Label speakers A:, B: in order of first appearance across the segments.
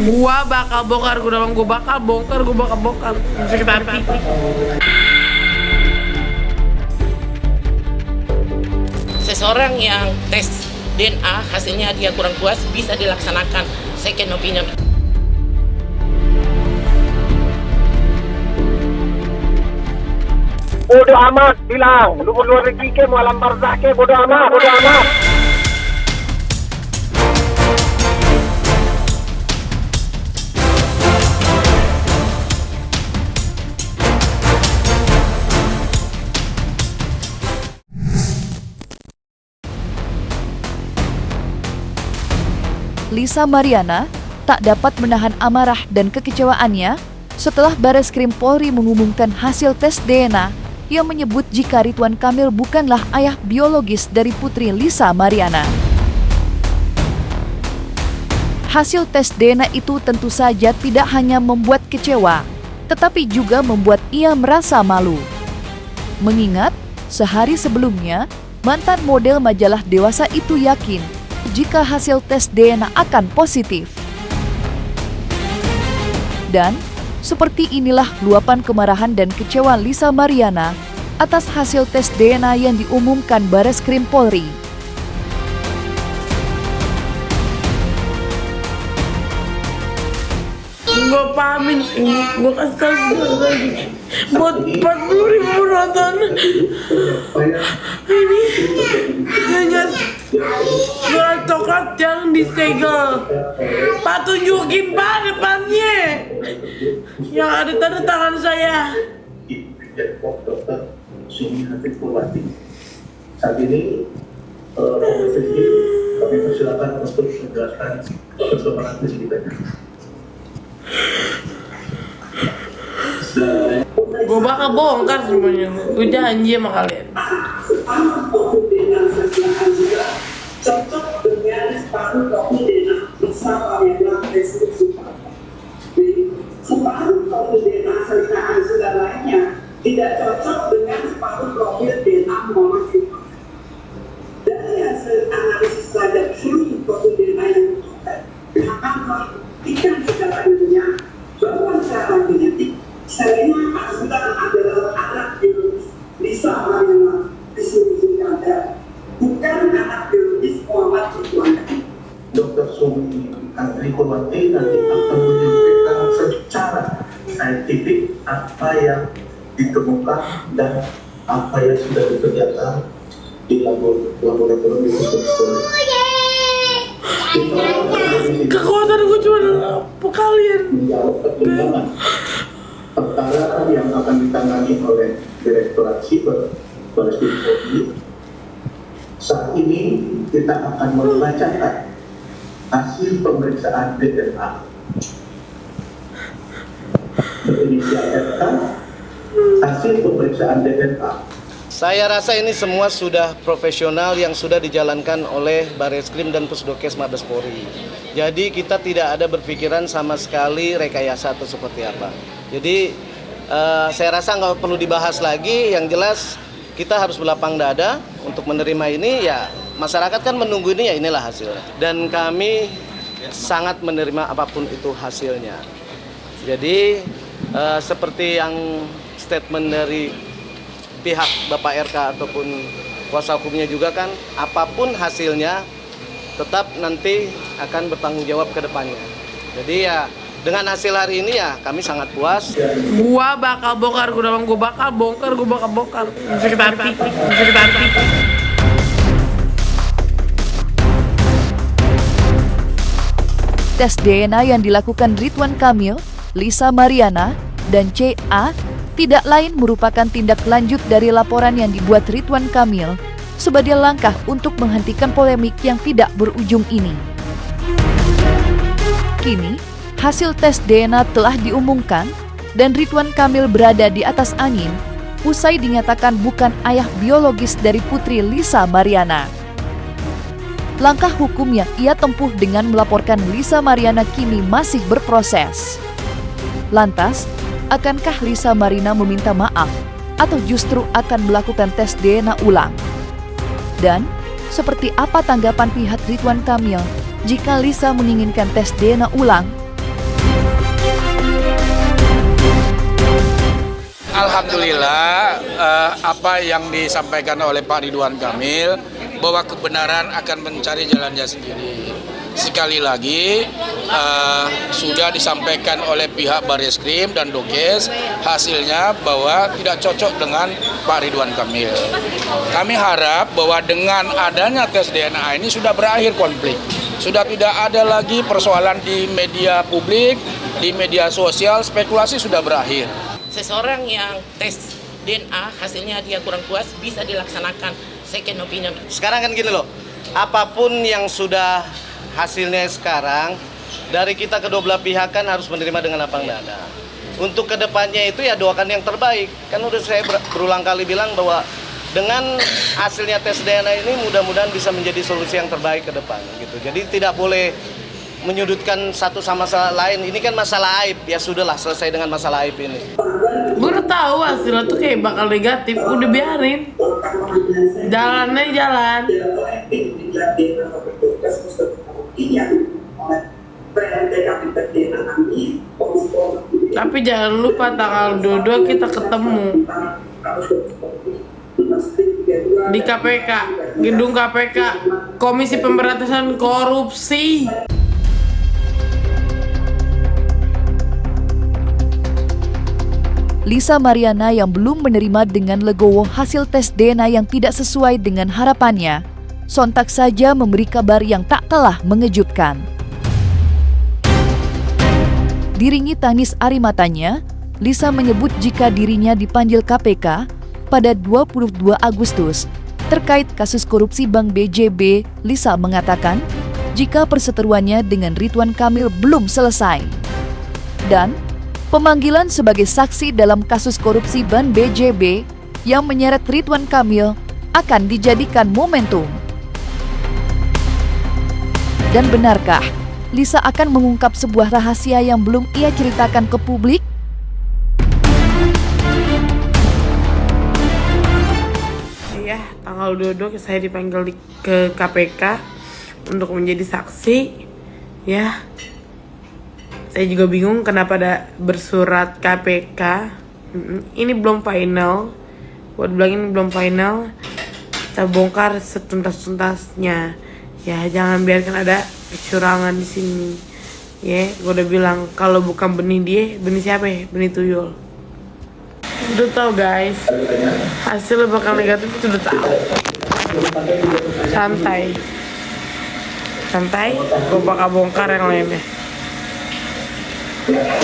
A: Gua bakal bongkar, gua bakal bongkar. Sakit hati.
B: Seseorang yang tes DNA hasilnya dia kurang puas bisa dilaksanakan second opinion.
C: Bodoh amat bilang, lu luar negeri ke, mau alam barzah ke, bodoh amat.
D: Lisa Mariana tak dapat menahan amarah dan kekecewaannya setelah Bareskrim Polri mengumumkan hasil tes DNA yang menyebut jika Ridwan Kamil bukanlah ayah biologis dari putri Lisa Mariana. Hasil tes DNA itu tentu saja tidak hanya membuat kecewa, tetapi juga membuat ia merasa malu. Mengingat sehari sebelumnya, mantan model majalah Dewasa itu yakin jika hasil tes DNA akan positif. Dan seperti inilah luapan kemarahan dan kecewa Lisa Mariana atas hasil tes DNA yang diumumkan Bareskrim Polri.
A: Gue pahamin, gue kasih tau sekali lagi buat 40.000 nonton. Ini hanya surat coklat yang disegel. Pak, tunjukin Pak depannya yang ada tanda tangan saya.
E: Dr. Sumi Hafid Purwati. Saat ini kami persilakan untuk menjelaskan perkembangan penyidikannya.
A: Gue bakal bongkar semuanya. Gue janji sama kalian.
F: Cocok dengan separuh kopi DNA bersama yang restriksi. Separuh kopi DNA serta ansuran lainnya tidak cocok dengan separuh profil DNA Muhammad Ridwan. Dari hasil analisis terhadap seluruh kopi DNA yang ditemukan, akan membuktikan secara ilmiah bahwa secara genetik Serena Azura adalah anak biologis Lisa Mariana Rizky, bukan anak biologis Muhammad Ridwan.
E: Dr. Sumi Hafid Purwati nanti akan menyampaikan secara saintifik apa yang ditemukan dan apa yang sudah dikerjakan di laboratorium
A: Kekuatan gue cuma kalian.
E: menjawab pertimbangan perkara yang akan ditangani oleh Direktorat Siber Bareskrim Polri. Saat ini kita akan membacakan hasil pemeriksaan DNA berinisial RK, hasil pemeriksaan DNA.
G: Saya rasa ini semua sudah profesional yang sudah dijalankan oleh Bareskrim dan Pusdokes Mabes Polri. Jadi kita tidak ada berpikiran sama sekali rekayasa atau seperti apa. Jadi saya rasa nggak perlu dibahas lagi. Yang jelas kita harus berlapang dada untuk menerima ini. Ya masyarakat kan menunggu ini, ya inilah hasilnya. Dan kami sangat menerima apapun itu hasilnya. Jadi seperti yang statement dari pihak Bapak RK ataupun kuasa hukumnya juga kan, apapun hasilnya tetap nanti akan bertanggung jawab ke depannya. Jadi ya dengan hasil hari ini ya kami sangat puas.
A: Gua bakal bongkar, gue bakal bongkar. Sakit hati.
D: Tes DNA yang dilakukan Ridwan Kamil, Lisa Mariana, dan CA tidak lain merupakan tindak lanjut dari laporan yang dibuat Ridwan Kamil sebagai langkah untuk menghentikan polemik yang tidak berujung ini. Kini, hasil tes DNA telah diumumkan dan Ridwan Kamil berada di atas angin usai dinyatakan bukan ayah biologis dari putri Lisa Mariana. Langkah hukum yang ia tempuh dengan melaporkan Lisa Mariana kini masih berproses. Lantas, akankah Lisa Mariana meminta maaf atau justru akan melakukan tes DNA ulang? Dan seperti apa tanggapan pihak Ridwan Kamil jika Lisa menginginkan tes DNA ulang
H: Alhamdulillah apa yang disampaikan oleh Pak Ridwan Kamil bahwa kebenaran akan mencari jalannya sendiri. Sekali lagi sudah disampaikan oleh pihak Barreskrim dan Dokes hasilnya bahwa tidak cocok dengan Pak Ridwan Kamil. Kami harap bahwa dengan adanya tes DNA ini sudah berakhir konflik. Sudah tidak ada lagi persoalan di media publik, di media sosial, spekulasi sudah berakhir.
B: Seseorang yang tes DNA hasilnya dia kurang puas bisa dilaksanakan second opinion.
G: Sekarang kan gini loh, apapun yang sudah hasilnya sekarang, dari kita kedua belah pihak kan harus menerima dengan lapang dada. Untuk kedepannya itu ya doakan yang terbaik. Kan udah saya berulang kali bilang bahwa dengan hasilnya tes DNA ini mudah-mudahan bisa menjadi solusi yang terbaik ke depan gitu. Jadi tidak boleh menyudutkan satu sama lain. Ini kan masalah aib, ya sudahlah selesai dengan masalah aib ini.
A: Gue udah tahu hasilnya tuh kayak bakal negatif, udah biarin. Jalannya jalan. Tapi jangan lupa tanggal 22 kita ketemu di KPK, gedung KPK, Komisi Pemberantasan Korupsi.
D: Lisa Mariana yang belum menerima dengan legowo hasil tes DNA yang tidak sesuai dengan harapannya, sontak saja memberi kabar yang tak kalah mengejutkan. Diringi tangis air matanya, Lisa menyebut jika dirinya dipanggil KPK pada 22 Agustus terkait kasus korupsi Bank BJB. Lisa mengatakan jika perseteruannya dengan Ridwan Kamil belum selesai. Dan pemanggilan sebagai saksi dalam kasus korupsi Bank BJB yang menyeret Ridwan Kamil akan dijadikan momentum. Dan benarkah Lisa akan mengungkap sebuah rahasia yang belum ia ceritakan ke publik?
A: Ya, tanggal 22 saya dipanggil ke KPK untuk menjadi saksi. Ya, saya juga bingung kenapa ada bersurat KPK. Ini belum final. Buat bilang ini belum final, kita bongkar setuntas-tuntasnya. Ya, jangan biarkan ada kecurangan di sini. Ya, gue udah bilang kalau bukan benih dia, benih siapa ya? Benih tuyul. Udah tau guys, hasilnya bakal negatif itu udah tahu. Santai, gue bakal bongkar yang lainnya.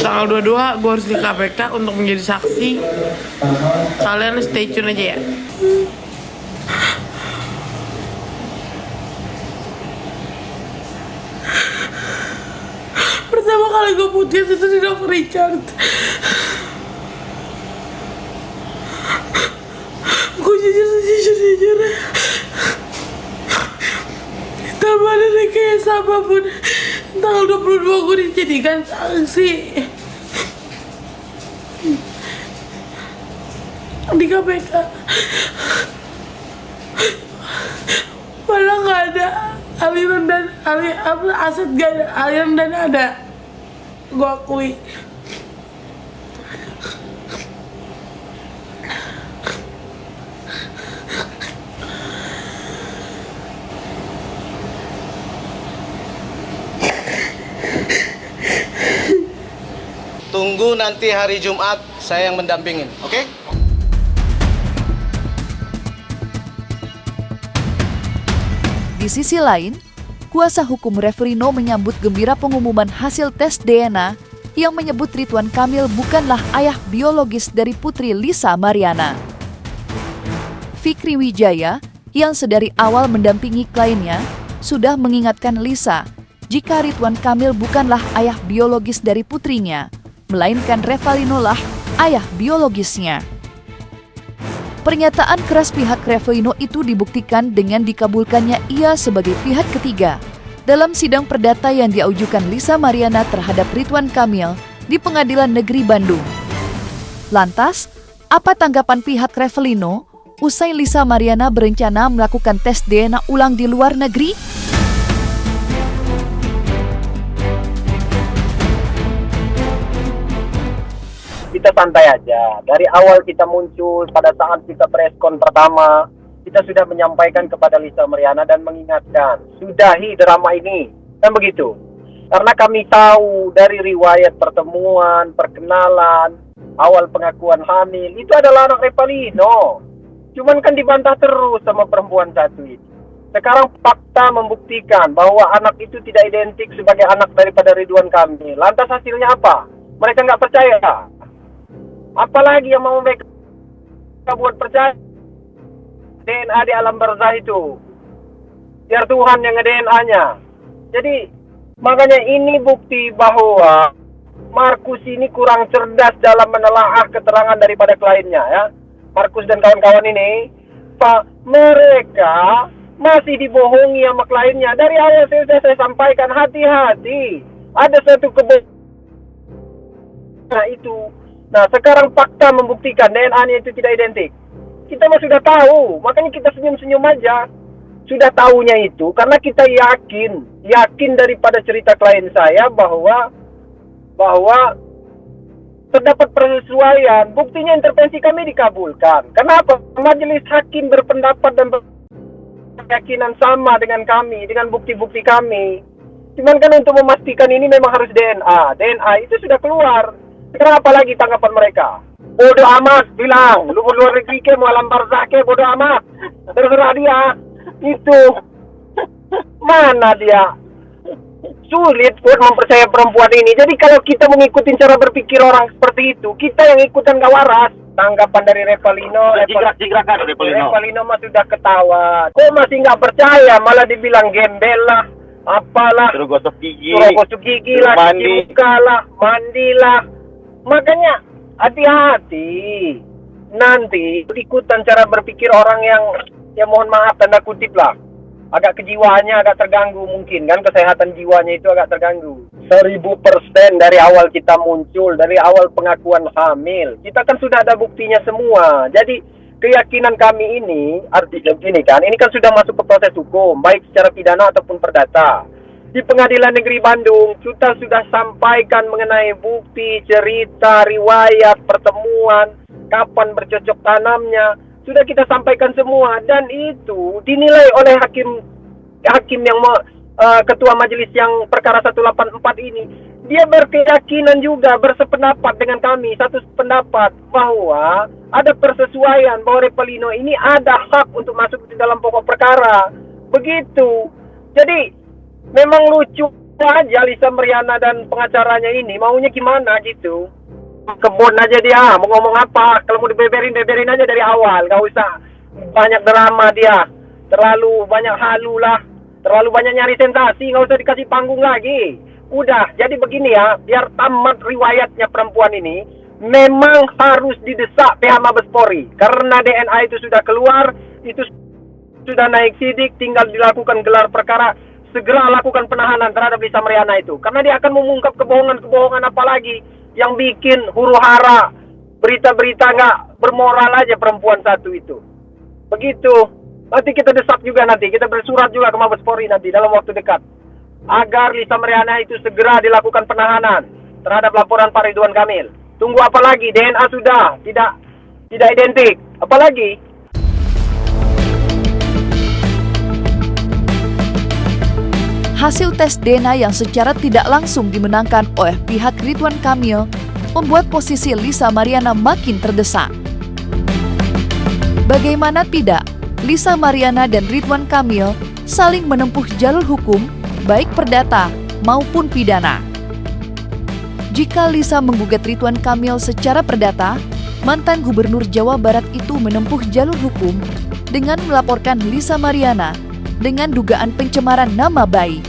A: Tanggal 22 gue harus di KPK untuk menjadi saksi. Kalian stay tune aja ya. Pertama kali gue putus itu di Dr. Richard. Gue jujur tanpa ada rekayasa apapun, tanggal 22 gue dijadikan saksi di KPK. Malah nggak ada aliran dan aset, gak ada aliran dan ada. Gue akui.
G: Tunggu nanti hari Jumat saya yang mendampingin, oke?
D: Di sisi lain, kuasa hukum Reverino menyambut gembira pengumuman hasil tes DNA yang menyebut Ridwan Kamil bukanlah ayah biologis dari putri Lisa Mariana. Fikri Wijaya yang sedari awal mendampingi kliennya sudah mengingatkan Lisa jika Ridwan Kamil bukanlah ayah biologis dari putrinya, melainkan Revalino lah ayah biologisnya. Pernyataan keras pihak Revalino itu dibuktikan dengan dikabulkannya ia sebagai pihak ketiga dalam sidang perdata yang diajukan Lisa Mariana terhadap Ridwan Kamil di Pengadilan Negeri Bandung. Lantas, apa tanggapan pihak Revalino usai Lisa Mariana berencana melakukan tes DNA ulang di luar negeri?
C: kita santai aja. Dari awal kita muncul, pada saat kita preskon pertama, kita sudah menyampaikan kepada Lisa Mariana dan mengingatkan, sudahi drama ini, kan begitu. Karena kami tahu dari riwayat pertemuan, perkenalan, awal pengakuan hamil, itu adalah anak Revalino. Cuman kan dibantah terus sama perempuan satu itu. Sekarang fakta membuktikan bahwa anak itu tidak identik sebagai anak daripada Ridwan Kamil. Lantas hasilnya apa? Mereka nggak percaya. Apalagi yang mau mereka buat percaya? DNA di alam barzah itu. Biar Tuhan yang nge-DNA-nya. Jadi, makanya ini bukti bahwa Markus ini kurang cerdas dalam menelaah keterangan daripada kliennya ya. Markus dan kawan-kawan ini, mereka masih dibohongi sama kliennya. Dari awal saya sampaikan, hati-hati. Ada satu kebohongan itu. Nah, sekarang fakta membuktikan DNA-nya itu tidak identik. Kita mah sudah tahu, makanya kita senyum-senyum aja. Sudah tahunya itu karena kita yakin daripada cerita klien saya bahwa terdapat persesuaian. Buktinya intervensi kami dikabulkan. Kenapa? Majelis hakim berpendapat dan keyakinan sama dengan kami, dengan bukti-bukti kami. Cuman kan untuk memastikan ini memang harus DNA. DNA itu sudah keluar. Sekarang apa lagi tanggapan mereka? Bodoh amat, bilang. Lu luar negeri ke, mau alam barzah ke, bodoh amat. Terserah dia. Itu. Mana dia? Sulit buat mempercaya perempuan ini. Jadi kalau kita mengikuti cara berpikir orang seperti itu, kita yang ikutan gak waras. Tanggapan dari Revalino mah sudah ketawa. Kok masih nggak percaya? Malah dibilang gembel lah, apalah, suruh gosok gigi lah, cuci muka lah, mandi lah. Makanya hati-hati. Nanti ikutan cara berpikir orang yang mohon maaf tanda kutip lah, agak kejiwaannya agak terganggu mungkin kan, kesehatan jiwanya itu agak terganggu. 1000% dari awal kita muncul, dari awal pengakuan hamil, kita kan sudah ada buktinya semua. Jadi keyakinan kami ini, artinya gini kan, ini kan sudah masuk ke proses hukum, baik secara pidana ataupun perdata. Di Pengadilan Negeri Bandung, kita sudah sampaikan mengenai bukti, cerita, riwayat, pertemuan, kapan bercocok tanamnya, sudah kita sampaikan semua. Dan itu dinilai oleh hakim yang ketua majelis yang perkara 184 ini, dia berkeyakinan juga, bersependapat dengan kami, satu pendapat bahwa ada persesuaian bahwa Revalino ini ada hak untuk masuk di dalam pokok perkara. Begitu. Jadi memang lucu aja Lisa Mariana dan pengacaranya ini, maunya gimana gitu. Kebun aja dia, mau ngomong apa, kalau mau dibeberin aja dari awal, gak usah banyak drama dia, terlalu banyak halu lah, terlalu banyak nyari sensasi, gak usah dikasih panggung lagi. Udah, jadi begini ya, biar tamat riwayatnya perempuan ini, memang harus didesak PH Mabes Polri, karena DNA itu sudah keluar, itu sudah naik sidik, tinggal dilakukan gelar perkara, segera lakukan penahanan terhadap Lisa Mariana itu, karena dia akan mengungkap kebohongan apa lagi yang bikin huru hara, berita-berita nggak bermoral aja perempuan satu itu. Begitu. Nanti kita desak juga, nanti kita bersurat juga ke Mabes Polri nanti dalam waktu dekat, agar Lisa Mariana itu segera dilakukan penahanan terhadap laporan Pak Ridwan Kamil. Tunggu apa lagi? DNA sudah tidak identik. Apalagi?
D: Hasil tes DNA yang secara tidak langsung dimenangkan oleh pihak Ridwan Kamil membuat posisi Lisa Mariana makin terdesak. Bagaimana tidak, Lisa Mariana dan Ridwan Kamil saling menempuh jalur hukum baik perdata maupun pidana. Jika Lisa menggugat Ridwan Kamil secara perdata, mantan Gubernur Jawa Barat itu menempuh jalur hukum dengan melaporkan Lisa Mariana dengan dugaan pencemaran nama baik.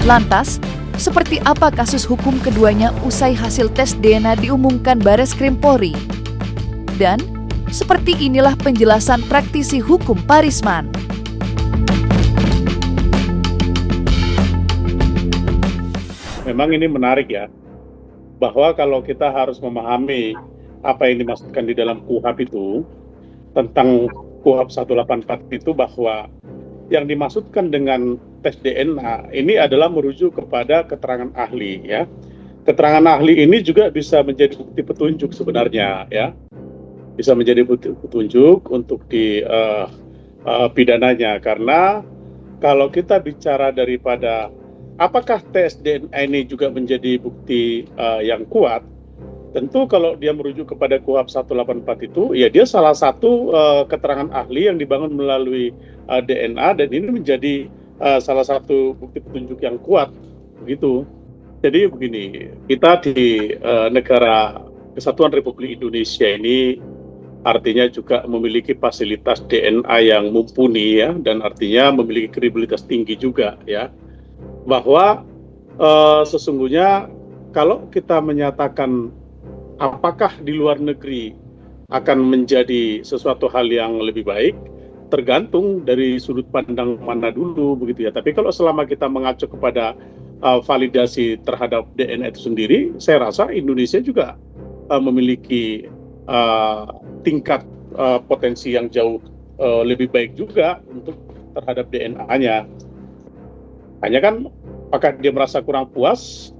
D: Lantas, seperti apa kasus hukum keduanya usai hasil tes DNA diumumkan Bareskrim Polri? Dan seperti inilah penjelasan praktisi hukum Parisman.
I: Memang ini menarik ya, bahwa kalau kita harus memahami apa yang dimaksudkan di dalam KUHP itu, tentang KUHP 184 itu, bahwa yang dimaksudkan dengan tes DNA ini adalah merujuk kepada keterangan ahli ya. keterangan ahli ini juga bisa menjadi bukti petunjuk sebenarnya, ya, bisa menjadi bukti petunjuk untuk di pidananya. Karena kalau kita bicara daripada apakah tes DNA ini juga menjadi bukti yang kuat, tentu kalau dia merujuk kepada KUHP 184 itu, ya dia salah satu keterangan ahli yang dibangun melalui DNA, dan ini menjadi salah satu bukti petunjuk yang kuat, begitu. Jadi begini, kita di negara Kesatuan Republik Indonesia ini artinya juga memiliki fasilitas DNA yang mumpuni, ya, dan artinya memiliki kredibilitas tinggi juga, ya, bahwa sesungguhnya kalau kita menyatakan apakah di luar negeri akan menjadi sesuatu hal yang lebih baik, tergantung dari sudut pandang mana dulu, begitu ya. Tapi kalau selama kita mengacu kepada validasi terhadap DNA itu sendiri, saya rasa Indonesia juga memiliki tingkat potensi yang jauh lebih baik juga untuk terhadap DNA-nya. Hanya kan, apakah dia merasa kurang puas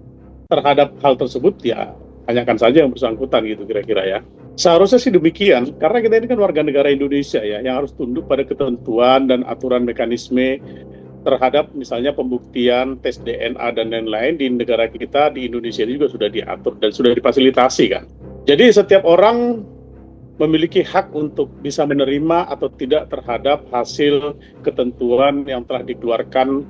I: terhadap hal tersebut, ya tanyakan saja yang bersangkutan gitu kira-kira, ya. Seharusnya sih demikian, karena kita ini kan warga negara Indonesia, ya, yang harus tunduk pada ketentuan dan aturan mekanisme terhadap misalnya pembuktian tes DNA dan lain-lain di negara kita, di Indonesia ini juga sudah diatur dan sudah difasilitasi, kan. Jadi setiap orang memiliki hak untuk bisa menerima atau tidak terhadap hasil ketentuan yang telah dikeluarkan,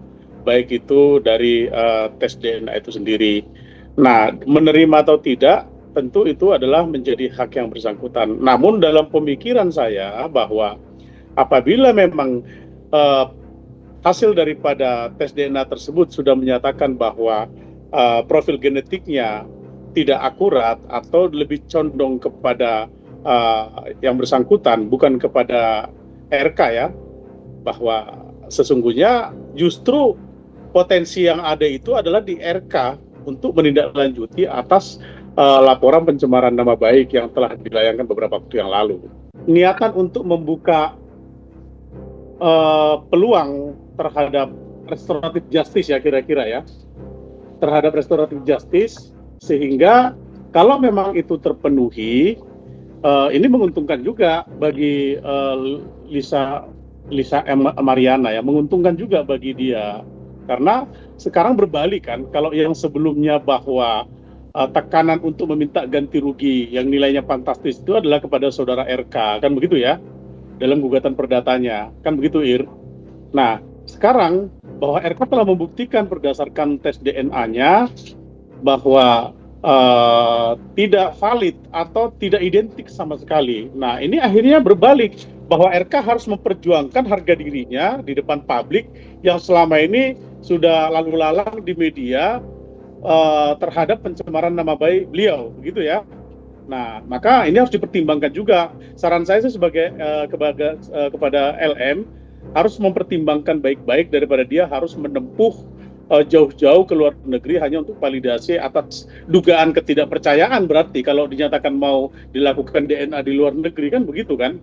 I: baik itu dari tes DNA itu sendiri. Nah, menerima atau tidak, tentu itu adalah menjadi hak yang bersangkutan. Namun dalam pemikiran saya bahwa apabila memang hasil daripada tes DNA tersebut sudah menyatakan bahwa profil genetiknya tidak akurat atau lebih condong kepada yang bersangkutan, bukan kepada RK, ya, bahwa sesungguhnya justru potensi yang ada itu adalah di RK untuk menindaklanjuti atas laporan pencemaran nama baik yang telah dilayangkan beberapa waktu yang lalu. Niatan untuk membuka peluang terhadap restoratif justice, ya, kira-kira, ya, terhadap restoratif justice, sehingga kalau memang itu terpenuhi, ini menguntungkan juga bagi Lisa Mariana, ya, menguntungkan juga bagi dia, karena sekarang berbalik, kan, kalau yang sebelumnya bahwa tekanan untuk meminta ganti rugi yang nilainya fantastis itu adalah kepada saudara RK, kan begitu, ya, dalam gugatan perdatanya, kan begitu, Ir. Nah, sekarang bahwa RK telah membuktikan berdasarkan tes DNA-nya bahwa tidak valid atau tidak identik sama sekali. Nah, ini akhirnya berbalik bahwa RK harus memperjuangkan harga dirinya di depan publik yang selama ini sudah lalu lalang di media terhadap pencemaran nama baik beliau, begitu, ya. Nah, maka ini harus dipertimbangkan juga. Saran saya sebagai kepada LM harus mempertimbangkan baik-baik daripada dia harus menempuh jauh-jauh ke luar negeri hanya untuk validasi atas dugaan ketidakpercayaan. Berarti kalau dinyatakan mau dilakukan DNA di luar negeri, kan begitu, kan?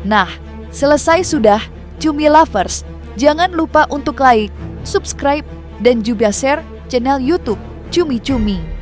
D: Nah, selesai sudah Cumi Lovers. Jangan lupa untuk like, subscribe, dan juga share channel YouTube Cumi Cumi.